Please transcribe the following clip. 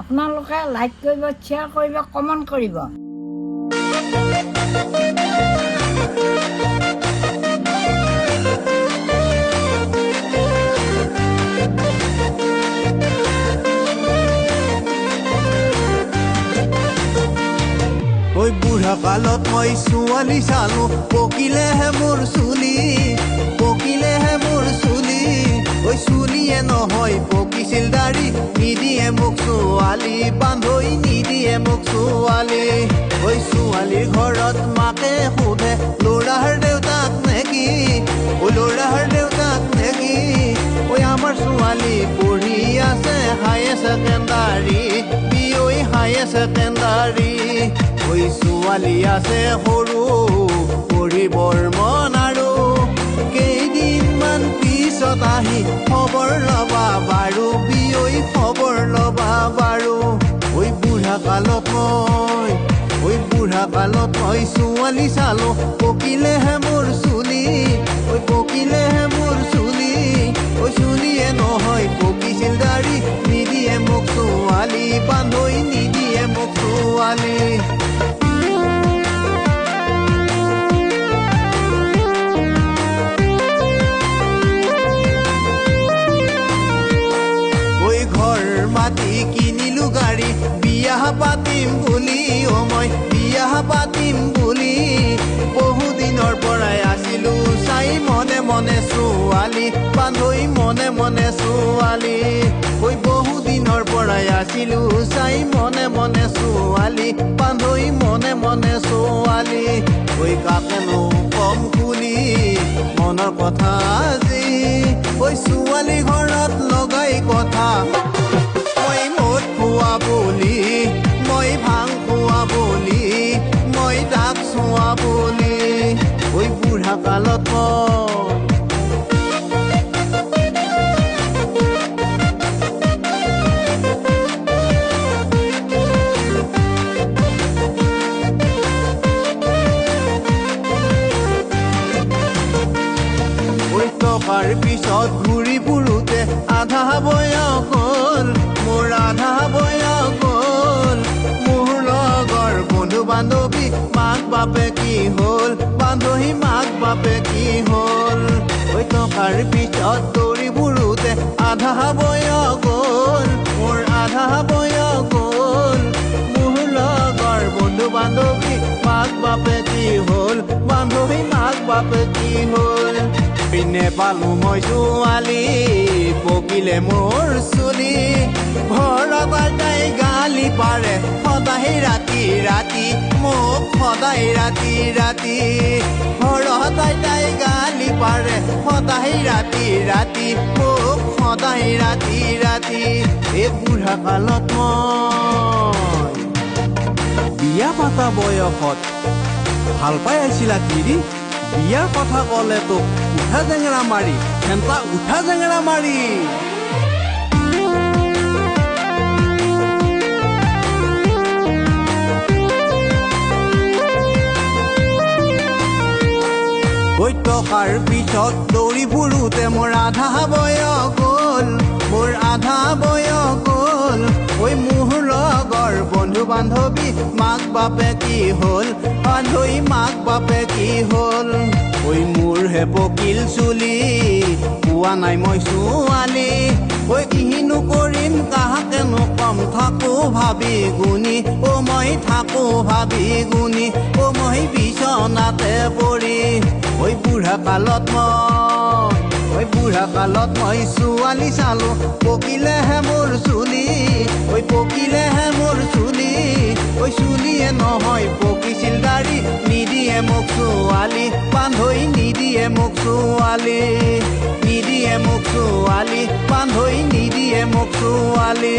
আপোনালোকে লাইক কৰিব, শ্বেয়াৰ কৰিব, কমেণ্ট কৰিব। ওই বুঢ়া কালত মই ছোৱালী চালো, পকিলেহে মোৰ চুলি, পকিলেহে মোৰ চুলি। ওই চুলিয়ে নহয় পকিছিল দাড়ি, নিদিয়ে মোক ছোৱালী, বান্ধৈ নিদিয়ে মোক ছোৱালী। ওই ছোৱালীৰ ঘৰত মাকে সোধে ল'ৰাৰ দেউতাক নেকি, ঐ ল'ৰাৰ দেউতাক নেকি। ঐ আমাৰ ছোৱালী পঢ়ি আছে হায়াৰ ছেকেণ্ডাৰী, বিঐ হায়াৰ ছেকেণ্ডাৰী। ঐ ছোৱালী আছে সৰু পঢ়িবৰ মন, আৰু কেইদিনমান পিছত আহি খবৰ ল'বা বাৰু, বিঐ খবৰ ল'বা বাৰু। ঐ বুঢ়া কালত মই ছোৱালী চালো, পকিলেহে মোৰ চুলি, ঐ পকিলেহে মোৰ চুলি। ঐ চুলিয়ে নহয় পকিছিল দাড়ি, নিদিয়ে মোক ছোৱালী, বান্ধৈ নিদিয়ে মোক ছোৱালী। মাটি কিনিলো গাড়ী, বিয়া পাতিম বুলি, মই বিয়া পাতিম বুলি। বহুদিনৰ পৰাই আছিলো চাই মনে মনে ছোৱালী, বান্ধৈ মনে মনে ছোৱালী। ঐ বহুদিনৰ পৰাই আছিলো চাই মনে মনে ছোৱালী, বান্ধৈ মনে মনে ছোৱালী। ঐ কাকেনো কম খুলি মনৰ কথা আজি, ঐ ছোৱালী ঘৰত লগাই কথা। মই মদ খোৱা বুলি, মই ভাং খোৱা বুলি, মই দাগ চোৱা বুলি। ঐ বুঢ়া কালত টকাৰ পিছত ঘূৰি ফুৰোতে আধা বয়স হ'ল, মোৰ আধা বয়স হ'ল। মোৰ লগৰ বন্ধু বান্ধৱী মাক বাপে কি হ'ল, বান্ধৱী মাক বাপে কি হ'ল। ঐ টকাৰ পিছত দৌৰি ফুৰোতে আধা বয়স হ'ল, মোৰ আধা বয়স হ'ল। মোৰ লগৰ বন্ধু বান্ধৱী মাক বাপে কি হ'ল, বান্ধৱী মাক বাপে কি হ'ল। পিনে পালো মই ছোৱালী, পকিলে মোৰ চুলি। ঘৰত আইতাই গালি পাৰে সদায় ৰাতি ৰাতি, মোক সদায় ৰাতি ৰাতি। ঘৰত আইতাই গালি পাৰে সদায় ৰাতি ৰাতি, মোক সদায় ৰাতি ৰাতি। এই বুঢ়া কালত মই বিয়া পাতা বয়সত ভাল পাই আছিলা কিৰি, বিয়াৰ কথা ক'লে তোক উঠা জেঙেৰা মাৰি, সেন্তা উঠা জেঙেৰা মাৰি। ঐ টকাৰ পিছত দৌৰি ফুৰোতে মোৰ আধা বয়স গ'ল, মোৰ আধা বয়স গ'ল। ঐ মোৰ লগৰ বন্ধু বান্ধৱী মাক বাপে কি হ'ল, বান্ধৈ মাক বাপে কি হ'ল। ঐ মোৰহে পকিল চুলি, পোৱা নাই মই ছোৱালী। ঐ কিনো কৰিম কাহাকেনো কম, থাকো ভাবি গুণি, মই থাকো ভাবি গুণি, মই বিচনাতে পৰি। ঐ বুঢ়া কালত মই ছোৱালী চালো, পকিলেহে মোৰ চুলি, ঐ পকিলেহে মোৰ চুলি। ঐ চুলিয়ে নহয় পকিছিল দাড়ি, নিদিয়ে মোক ছোৱালী, বান্ধৈ নিদিয়ে মোক ছোৱালী, নিদিয়ে মোক ছোৱালী, বান্ধৈ নিদিয়ে মোক ছোৱালী।